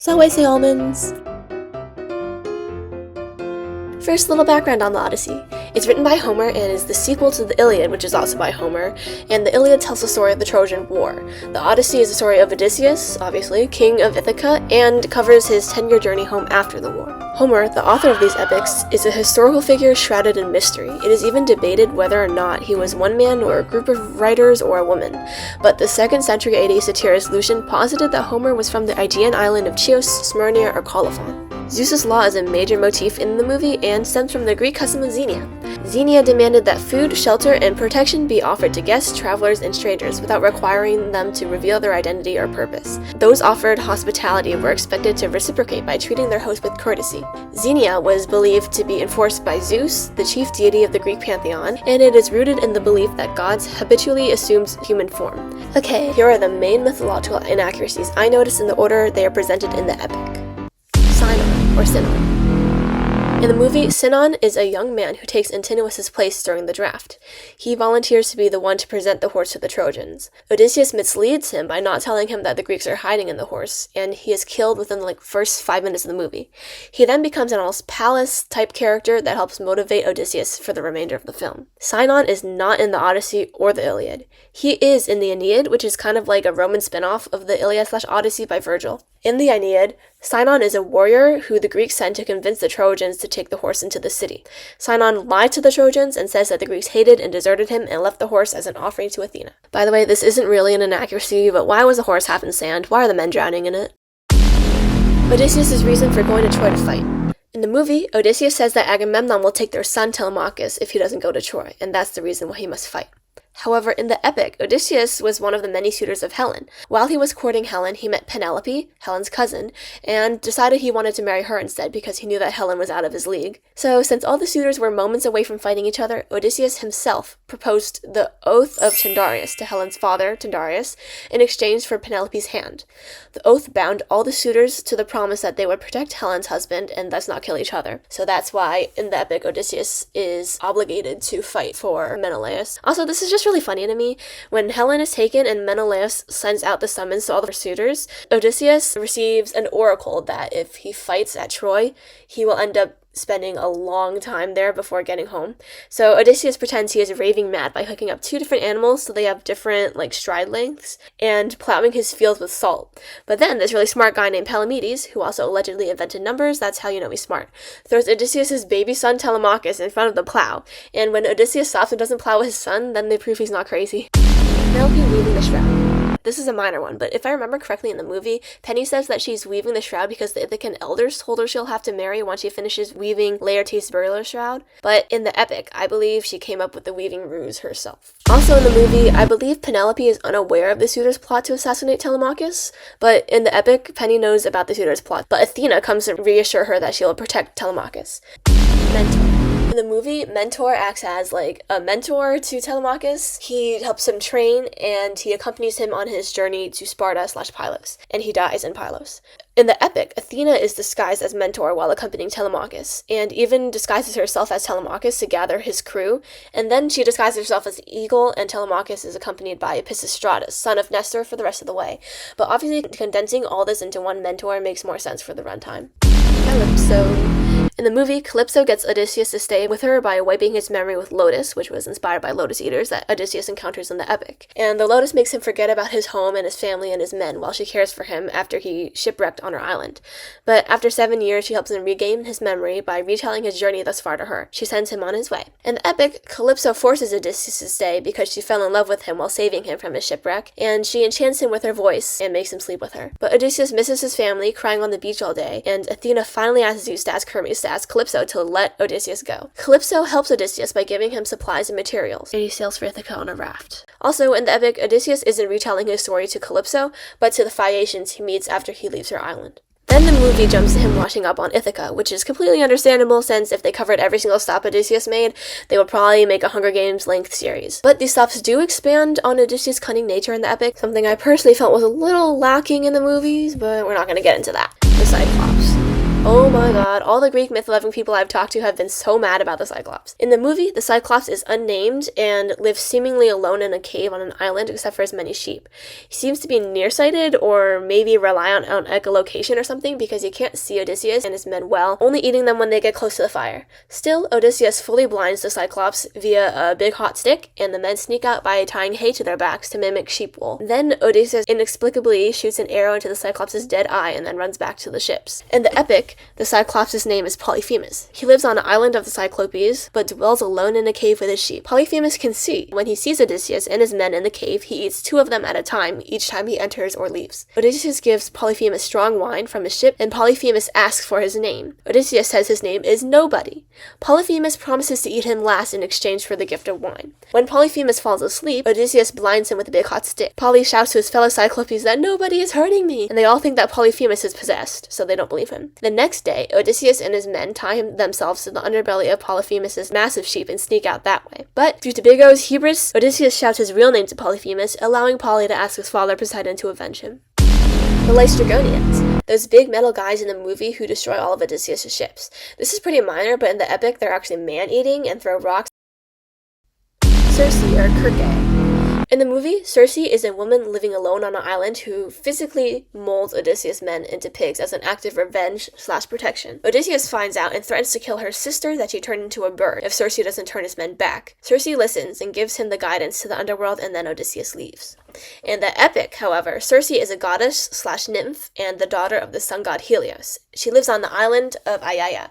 So I say almonds. First, little background on the Odyssey. It's written by Homer and is the sequel to the Iliad, which is also by Homer, and the Iliad tells the story of the Trojan War. The Odyssey is the story of Odysseus, obviously, king of Ithaca, and covers his 10-year journey home after the war. Homer, the author of these epics, is a historical figure shrouded in mystery. It is even debated whether or not he was one man or a group of writers or a woman, but the 2nd century AD satirist Lucian posited that Homer was from the Aegean island of Chios, Smyrna, or Colophon. Zeus's law is a major motif in the movie and stems from the Greek custom of Xenia. Xenia demanded that food, shelter, and protection be offered to guests, travelers, and strangers without requiring them to reveal their identity or purpose. Those offered hospitality were expected to reciprocate by treating their host with courtesy. Xenia was believed to be enforced by Zeus, the chief deity of the Greek pantheon, and it is rooted in the belief that gods habitually assumed human form. Okay, here are the main mythological inaccuracies I noticed in the order they are presented in the epic. Sinon, or Sinon. In the movie, Sinon is a young man who takes Antinous' place during the draft. He volunteers to be the one to present the horse to the Trojans. Odysseus misleads him by not telling him that the Greeks are hiding in the horse, and he is killed within the first 5 minutes of the movie. He then becomes an almost Pallas-type character that helps motivate Odysseus for the remainder of the film. Sinon is not in the Odyssey or the Iliad. He is in the Aeneid, which is kind of like a Roman spin-off of the Iliad/Odyssey by Virgil. In the Aeneid, Sinon is a warrior who the Greeks sent to convince the Trojans to take the horse into the city. Sinon lied to the Trojans and says that the Greeks hated and deserted him and left the horse as an offering to Athena. By the way, this isn't really an inaccuracy, but why was the horse half in sand? Why are the men drowning in it? Odysseus' reason for going to Troy to fight. In the movie, Odysseus says that Agamemnon will take their son Telemachus if he doesn't go to Troy, and that's the reason why he must fight. However, in the epic, Odysseus was one of the many suitors of Helen. While he was courting Helen, he met Penelope, Helen's cousin, and decided he wanted to marry her instead because he knew that Helen was out of his league. So, since all the suitors were moments away from fighting each other, Odysseus himself proposed the Oath of Tyndareus to Helen's father, Tyndareus, in exchange for Penelope's hand. The oath bound all the suitors to the promise that they would protect Helen's husband and thus not kill each other. So that's why, in the epic, Odysseus is obligated to fight for Menelaus. Also, this is just really funny to me. When Helen is taken and Menelaus sends out the summons to all the suitors, Odysseus receives an oracle that if he fights at Troy, he will end up spending a long time there before getting home. So Odysseus pretends he is raving mad by hooking up 2 different animals so they have different stride lengths and plowing his fields with salt. But then this really smart guy named Palamedes, who also allegedly invented numbers, that's how you know he's smart, throws Odysseus' baby son Telemachus in front of the plow. And when Odysseus stops and doesn't plow with his son, then they prove he's not crazy. Penelope weaving the shroud. This is a minor one, but if I remember correctly in the movie, Penny says that she's weaving the shroud because the Ithacan elders told her she'll have to marry once she finishes weaving Laertes' burial shroud. But in the epic, I believe she came up with the weaving ruse herself. Also in the movie, I believe Penelope is unaware of the suitors' plot to assassinate Telemachus, but in the epic, Penny knows about the suitors' plot, but Athena comes to reassure her that she will protect Telemachus. Mentor. In the movie, Mentor acts as a mentor to Telemachus. He helps him train and he accompanies him on his journey to Sparta/Pylos, and he dies in Pylos. In the epic, Athena is disguised as Mentor while accompanying Telemachus, and even disguises herself as Telemachus to gather his crew, and then she disguises herself as the eagle, and Telemachus is accompanied by Pisistratus, son of Nestor, for the rest of the way. But obviously, condensing all this into one Mentor makes more sense for the runtime. Calypso. In the movie, Calypso gets Odysseus to stay with her by wiping his memory with Lotus, which was inspired by lotus eaters that Odysseus encounters in the epic. And the lotus makes him forget about his home and his family and his men while she cares for him after he shipwrecked on her island. But after 7 years, she helps him regain his memory by retelling his journey thus far to her. She sends him on his way. In the epic, Calypso forces Odysseus to stay because she fell in love with him while saving him from his shipwreck, and she enchants him with her voice and makes him sleep with her. But Odysseus misses his family, crying on the beach all day, and Athena finally asks Zeus to ask Hermes to ask Calypso to let Odysseus go. Calypso helps Odysseus by giving him supplies and materials, and he sails for Ithaca on a raft. Also, in the epic, Odysseus isn't retelling his story to Calypso, but to the Phaeacians he meets after he leaves her island. Then the movie jumps to him washing up on Ithaca, which is completely understandable since if they covered every single stop Odysseus made, they would probably make a Hunger Games length series. But these stops do expand on Odysseus' cunning nature in the epic, something I personally felt was a little lacking in the movies, but we're not going to get into that. The Cyclops. Oh my god, all the Greek myth-loving people I've talked to have been so mad about the Cyclops. In the movie, the Cyclops is unnamed and lives seemingly alone in a cave on an island except for his many sheep. He seems to be nearsighted or maybe reliant on echolocation or something because he can't see Odysseus and his men well, only eating them when they get close to the fire. Still, Odysseus fully blinds the Cyclops via a big hot stick, and the men sneak out by tying hay to their backs to mimic sheep wool. Then Odysseus inexplicably shoots an arrow into the Cyclops' dead eye and then runs back to the ships. In the epic, the Cyclops' name is Polyphemus. He lives on an island of the Cyclopes, but dwells alone in a cave with his sheep. Polyphemus can see. When he sees Odysseus and his men in the cave, he eats 2 of them at a time each time he enters or leaves. Odysseus gives Polyphemus strong wine from his ship, and Polyphemus asks for his name. Odysseus says his name is Nobody. Polyphemus promises to eat him last in exchange for the gift of wine. When Polyphemus falls asleep, Odysseus blinds him with a big hot stick. Poly shouts to his fellow Cyclopes that nobody is hurting me, and they all think that Polyphemus is possessed, so they don't believe him. The next day, Odysseus and his men tie themselves to the underbelly of Polyphemus' massive sheep and sneak out that way. But, due to Beggar's hubris, Odysseus shouts his real name to Polyphemus, allowing Poly to ask his father Poseidon to avenge him. The Laestrygonians, those big metal guys in the movie who destroy all of Odysseus' ships. This is pretty minor, but in the epic they're actually man-eating and throw rocks. Circe, or iykyk. In the movie, Circe is a woman living alone on an island who physically molds Odysseus' men into pigs as an act of revenge/protection. Odysseus finds out and threatens to kill her sister that she turned into a bird if Circe doesn't turn his men back. Circe listens and gives him the guidance to the underworld, and then Odysseus leaves. In the epic, however, Circe is a goddess/nymph and the daughter of the sun god Helios. She lives on the island of iykyk.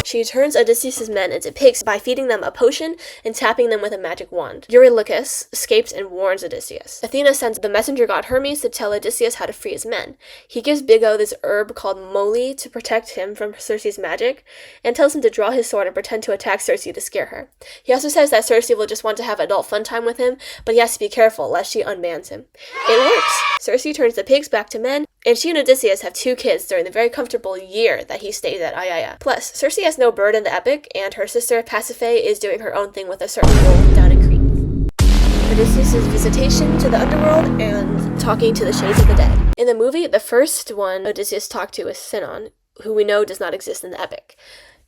She turns Odysseus' men into pigs by feeding them a potion and tapping them with a magic wand. Eurylochus escapes and warns Odysseus. Athena sends the messenger god Hermes to tell Odysseus how to free his men. He gives Beggar this herb called moly to protect him from Circe's magic, and tells him to draw his sword and pretend to attack Circe to scare her. He also says that Circe will just want to have adult fun time with him, but he has to be careful lest she unmans him. It works! Circe turns the pigs back to men, and she and Odysseus have 2 kids during the very comfortable year that he stays at iykyk. Plus, Circe has no bird in the epic, and her sister Pasiphae is doing her own thing with a certain girl down in Crete. Odysseus' visitation to the underworld and talking to the shades of the dead. In the movie, the first one Odysseus talked to is Sinon, who we know does not exist in the epic.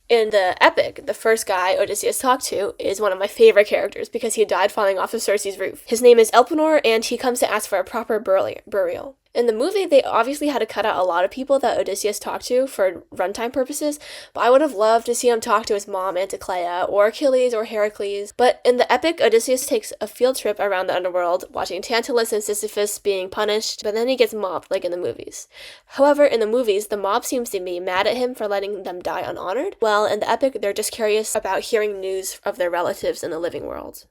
In the epic, the first guy Odysseus talked to is one of my favorite characters because he died falling off of Circe's roof. His name is Elpenor, and he comes to ask for a proper burial. In the movie, they obviously had to cut out a lot of people that Odysseus talked to for runtime purposes, but I would have loved to see him talk to his mom, Anticlea, or Achilles, or Heracles. But in the epic, Odysseus takes a field trip around the underworld, watching Tantalus and Sisyphus being punished, but then he gets mobbed, like in the movies. However, in the movies, the mob seems to be mad at him for letting them die unhonored, while in the epic, they're just curious about hearing news of their relatives in the living world.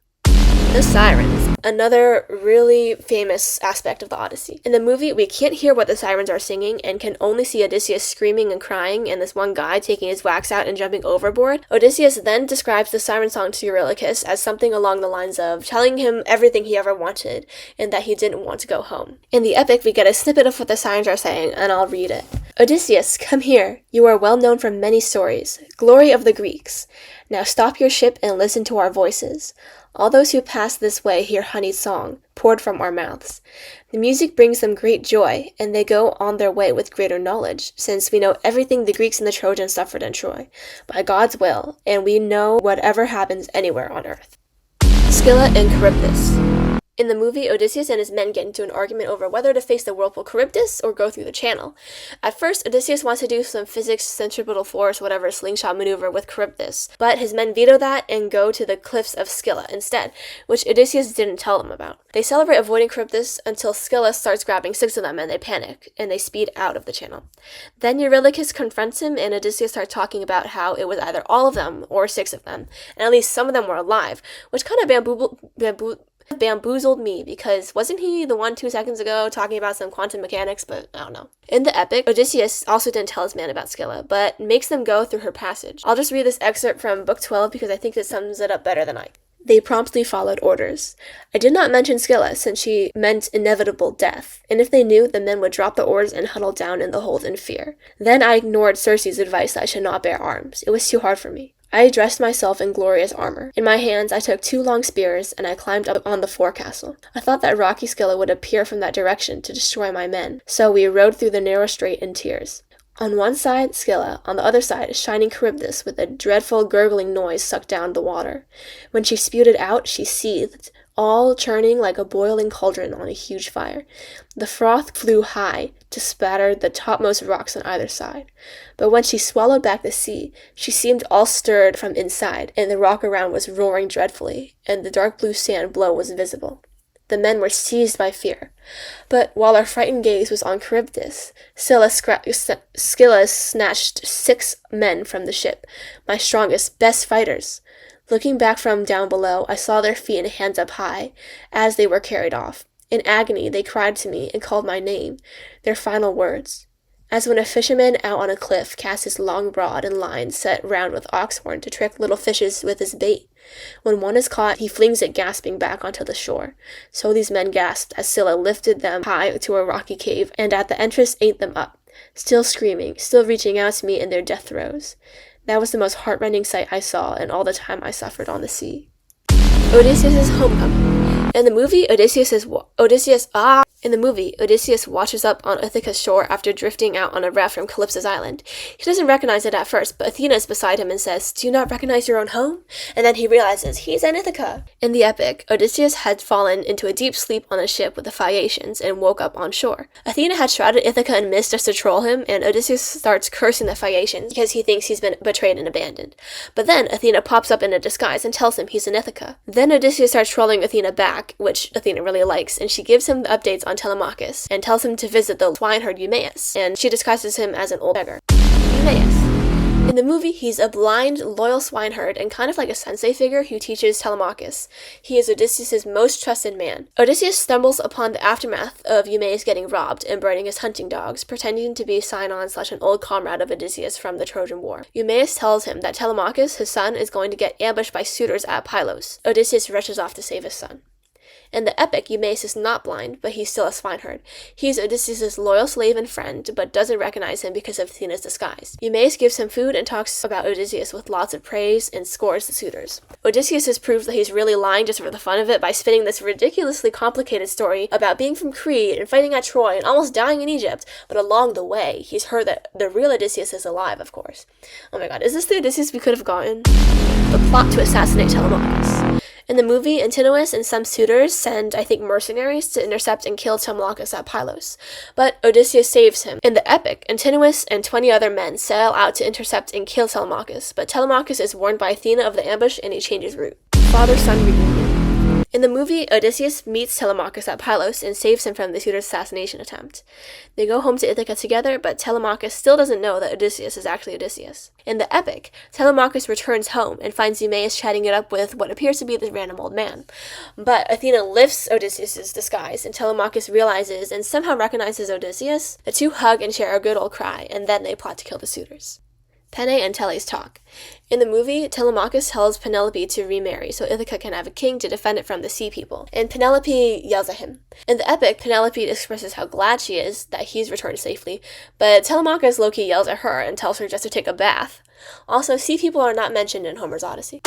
The Sirens, another really famous aspect of the Odyssey. In the movie, we can't hear what the sirens are singing and can only see Odysseus screaming and crying and this one guy taking his wax out and jumping overboard. Odysseus then describes the siren song to Eurylochus as something along the lines of telling him everything he ever wanted and that he didn't want to go home. In the epic, we get a snippet of what the sirens are saying, and I'll read it. Odysseus, come here. You are well known from many stories. Glory of the Greeks. Now stop your ship and listen to our voices. All those who pass this way hear honeyed song, poured from our mouths. The music brings them great joy, and they go on their way with greater knowledge, since we know everything the Greeks and the Trojans suffered in Troy, by God's will, and we know whatever happens anywhere on earth. Scylla and Charybdis. In the movie, Odysseus and his men get into an argument over whether to face the whirlpool Charybdis or go through the channel. At first, Odysseus wants to do some physics, centripetal force, whatever slingshot maneuver with Charybdis, but his men veto that and go to the cliffs of Scylla instead, which Odysseus didn't tell them about. They celebrate avoiding Charybdis until Scylla starts grabbing 6 of them and they panic, and they speed out of the channel. Then Eurylochus confronts him and Odysseus starts talking about how it was either all of them or 6 of them, and at least some of them were alive, which kind of bamboozled me, because wasn't he the one 2 seconds ago talking about some quantum mechanics? But I don't know. In the epic, Odysseus also didn't tell his man about Scylla, but makes them go through her passage. I'll just read this excerpt from book 12 because I think it sums it up better than I. They promptly followed orders. I did not mention Scylla, since she meant inevitable death, and if they knew, the men would drop the oars and huddle down in the hold in fear. Then I ignored Circe's advice that I should not bear arms. It was too hard for me. I dressed myself in glorious armor. In my hands I took 2 long spears, and I climbed up on the forecastle. I thought that rocky Scylla would appear from that direction to destroy my men, so we rode through the narrow strait in tears. On one side, Scylla, on the other side, shining Charybdis with a dreadful gurgling noise sucked down the water. When she spewed it out, she seethed, all churning like a boiling cauldron on a huge fire. The froth flew high to spatter the topmost rocks on either side. But when she swallowed back the sea, she seemed all stirred from inside, and the rock around was roaring dreadfully, and the dark blue sand below was visible. The men were seized by fear. But while our frightened gaze was on Charybdis, Scylla snatched 6 men from the ship, my strongest, best fighters. Looking back from down below, I saw their feet and hands up high, as they were carried off. In agony, they cried to me and called my name, their final words. As when a fisherman out on a cliff casts his long rod and line set round with oxhorn to trick little fishes with his bait. When one is caught, he flings it gasping back onto the shore. So these men gasped as Scylla lifted them high to a rocky cave, and at the entrance ate them up, still screaming, still reaching out to me in their death throes. That was the most heartrending sight I saw in all the time I suffered on the sea. Odysseus' homecoming. In the movie, Odysseus washes up on Ithaca's shore after drifting out on a raft from Calypso's island. He doesn't recognize it at first, but Athena is beside him and says, "Do you not recognize your own home?" And then he realizes he's in Ithaca. In the epic, Odysseus had fallen into a deep sleep on a ship with the Phaeacians and woke up on shore. Athena had shrouded Ithaca in mist just to troll him, and Odysseus starts cursing the Phaeacians because he thinks he's been betrayed and abandoned. But then Athena pops up in a disguise and tells him he's in Ithaca. Then Odysseus starts trolling Athena back, which Athena really likes, and she gives him the updates on Telemachus and tells him to visit the swineherd Eumaeus, and she disguises him as an old beggar. Eumaeus. In the movie, he's a blind, loyal swineherd and kind of like a sensei figure who teaches Telemachus. He is Odysseus' most trusted man. Odysseus stumbles upon the aftermath of Eumaeus getting robbed and burning his hunting dogs, pretending to be Sinon / an old comrade of Odysseus from the Trojan War. Eumaeus tells him that Telemachus, his son, is going to get ambushed by suitors at Pylos. Odysseus rushes off to save his son. In the epic, Eumaeus is not blind, but he's still a swineherd. He's Odysseus' loyal slave and friend, but doesn't recognize him because of Athena's disguise. Eumaeus gives him food and talks about Odysseus with lots of praise and scores the suitors. Odysseus proves that he's really lying just for the fun of it by spinning this ridiculously complicated story about being from Crete and fighting at Troy and almost dying in Egypt, but along the way, he's heard that the real Odysseus is alive, of course. Oh my god, is this the Odysseus we could have gotten? The plot to assassinate Telemachus. In the movie, Antinous and some suitors send, I think, mercenaries to intercept and kill Telemachus at Pylos, but Odysseus saves him. In the epic, Antinous and 20 other men sail out to intercept and kill Telemachus, but Telemachus is warned by Athena of the ambush and he changes route. Father-son reunion. In the movie, Odysseus meets Telemachus at Pylos and saves him from the suitor's assassination attempt. They go home to Ithaca together, but Telemachus still doesn't know that Odysseus is actually Odysseus. In the epic, Telemachus returns home and finds Eumaeus chatting it up with what appears to be this random old man. But Athena lifts Odysseus' disguise, and Telemachus realizes and somehow recognizes Odysseus. The two hug and share a good old cry, and then they plot to kill the suitors. Pene and Tele's talk. In the movie, Telemachus tells Penelope to remarry so Ithaca can have a king to defend it from the sea people, and Penelope yells at him. In the epic, Penelope expresses how glad she is that he's returned safely, but Telemachus low-key yells at her and tells her just to take a bath. Also, sea people are not mentioned in Homer's Odyssey.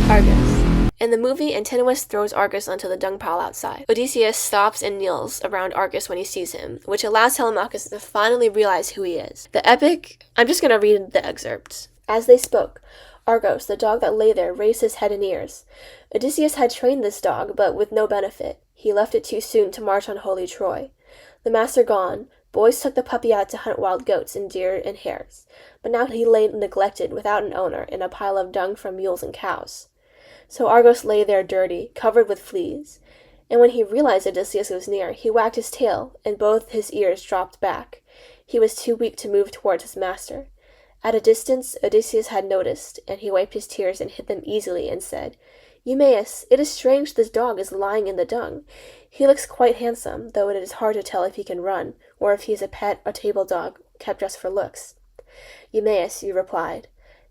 Argos. In the movie, Antinous throws Argos onto the dung pile outside. Odysseus stops and kneels around Argos when he sees him, which allows Telemachus to finally realize who he is. The epic, I'm just going to read the excerpt. As they spoke, Argos, the dog that lay there, raised his head and ears. Odysseus had trained this dog, but with no benefit. He left it too soon to march on holy Troy. The master gone, boys took the puppy out to hunt wild goats and deer and hares. But now he lay neglected, without an owner, in a pile of dung from mules and cows. So Argos lay there dirty, covered with fleas. And when he realized Odysseus was near, he wagged his tail, and both his ears dropped back. He was too weak to move towards his master. At a distance, Odysseus had noticed, and he wiped his tears and hid them easily and said, "Eumaeus, it is strange this dog is lying in the dung. He looks quite handsome, though it is hard to tell if he can run, or if he is a pet or table dog kept just for looks." "Eumaeus," you replied,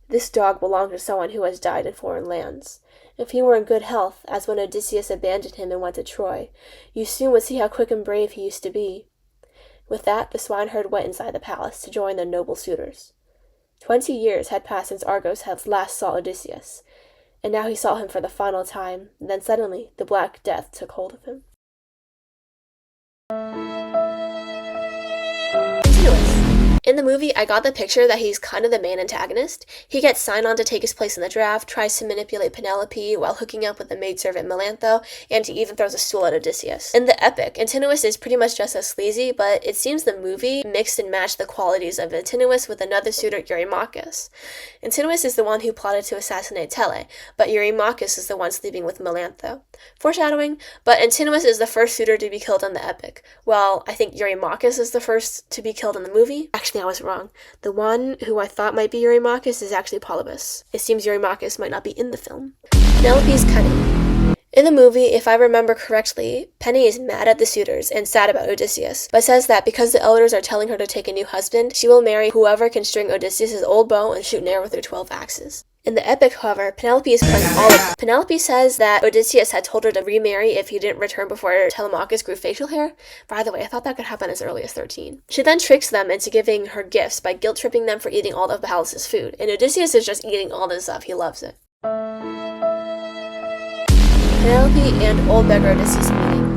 "this dog belonged to someone who has died in foreign lands. If he were in good health, as when Odysseus abandoned him and went to Troy, you soon would see how quick and brave he used to be." With that, the swineherd went inside the palace to join the noble suitors. 20 years had passed since Argos had last saw Odysseus, and now he saw him for the final time, and then suddenly the Black Death took hold of him. Antinous. In the movie, I got the picture that he's kind of the main antagonist. He gets Sinon to take his place in the draft, tries to manipulate Penelope while hooking up with the maidservant Melantho, and he even throws a stool at Odysseus. In the epic, Antinous is pretty much just as sleazy, but it seems the movie mixed and matched the qualities of Antinous with another suitor, Eumaeus. Antinous is the one who plotted to assassinate Tele, but Eumaeus is the one sleeping with Melantho. Foreshadowing, but Antinous is the first suitor to be killed in the epic, while I think Eumaeus is the first to be killed in the movie. Actually, I was wrong. The one who I thought might be Eumaeus is actually Polybus. It seems Eumaeus might not be in the film. Penelope's Cunning. In the movie, if I remember correctly, Penny is mad at the suitors and sad about Odysseus, but says that because the elders are telling her to take a new husband, she will marry whoever can string Odysseus' old bow and shoot an arrow with her 12 axes. In the epic, however, Penelope is playing all of them. Penelope says that Odysseus had told her to remarry if he didn't return before Telemachus grew facial hair. By the way, I thought that could happen as early as 13. She then tricks them into giving her gifts by guilt-tripping them for eating all of the palace's food, and Odysseus is just eating all this stuff. He loves it. Penelope and old beggar Odysseus meeting.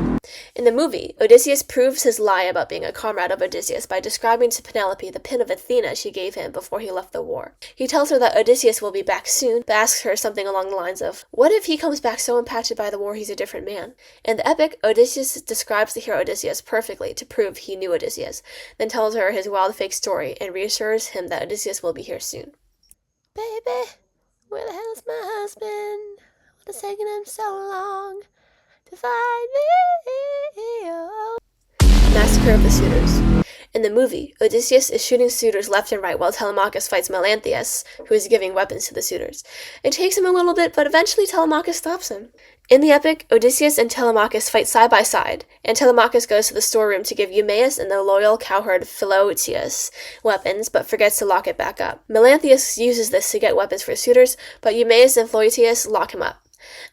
In the movie, Odysseus proves his lie about being a comrade of Odysseus by describing to Penelope the pin of Athena she gave him before he left the war. He tells her that Odysseus will be back soon, but asks her something along the lines of, what if he comes back so impacted by the war he's a different man? In the epic, Odysseus describes the hero Odysseus perfectly to prove he knew Odysseus, then tells her his wild fake story and reassures him that Odysseus will be here soon. Baby, where the hell is my husband? What has taken him so long to find me? Massacre of the Suitors. In the movie, Odysseus is shooting suitors left and right while Telemachus fights Melanthius, who is giving weapons to the suitors. It takes him a little bit, but eventually Telemachus stops him. In the epic, Odysseus and Telemachus fight side by side, and Telemachus goes to the storeroom to give Eumaeus and the loyal cowherd Philoetius weapons, but forgets to lock it back up. Melanthius uses this to get weapons for suitors, but Eumaeus and Philoetius lock him up.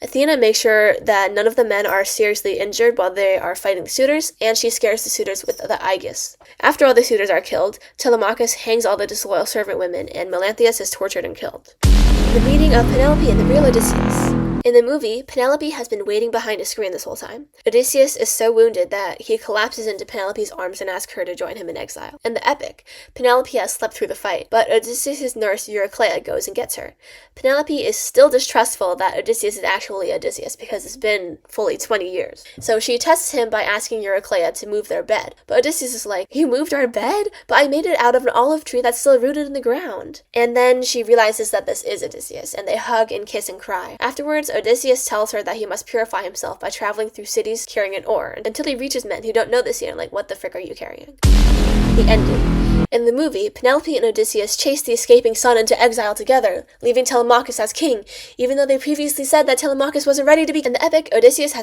Athena makes sure that none of the men are seriously injured while they are fighting the suitors, and she scares the suitors with the iykyk. After all the suitors are killed, Telemachus hangs all the disloyal servant women, and Melanthius is tortured and killed. The meeting of Penelope and the real Odysseus. In the movie, Penelope has been waiting behind a screen this whole time. Odysseus is so wounded that he collapses into Penelope's arms and asks her to join him in exile. In the epic, Penelope has slept through the fight, but Odysseus' nurse iykyk goes and gets her. Penelope is still distrustful that Odysseus is actually Odysseus because it's been fully 20 years. So she tests him by asking iykyk to move their bed. But Odysseus is like, you moved our bed? But I made it out of an olive tree that's still rooted in the ground. And then she realizes that this is Odysseus, and they hug and kiss and cry. Afterwards, Odysseus tells her that he must purify himself by traveling through cities carrying an ore, until he reaches men who don't know this yet, like, what the frick are you carrying? The ending. In the movie, Penelope and Odysseus chase the escaping son into exile together, leaving Telemachus as king, even though they previously said that Telemachus wasn't ready to be. In the epic, Odysseus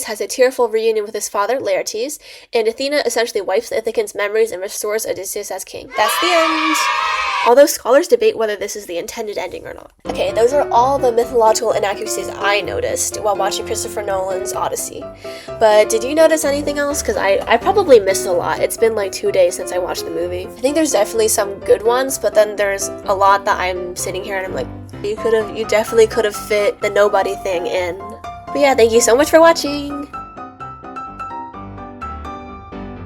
has a tearful reunion with his father, Laertes, and Athena essentially wipes the Ithacans' memories and restores Odysseus as king. That's the end! Although scholars debate whether this is the intended ending or not. Okay, those are all the mythological inaccuracies I noticed while watching Christopher Nolan's Odyssey. But did you notice anything else? Because I probably missed a lot. It's been like 2 days since I watched the movie. I think there's definitely some good ones, but then there's a lot that I'm sitting here and I'm like, you definitely could have fit the nobody thing in. But yeah, thank you so much for watching!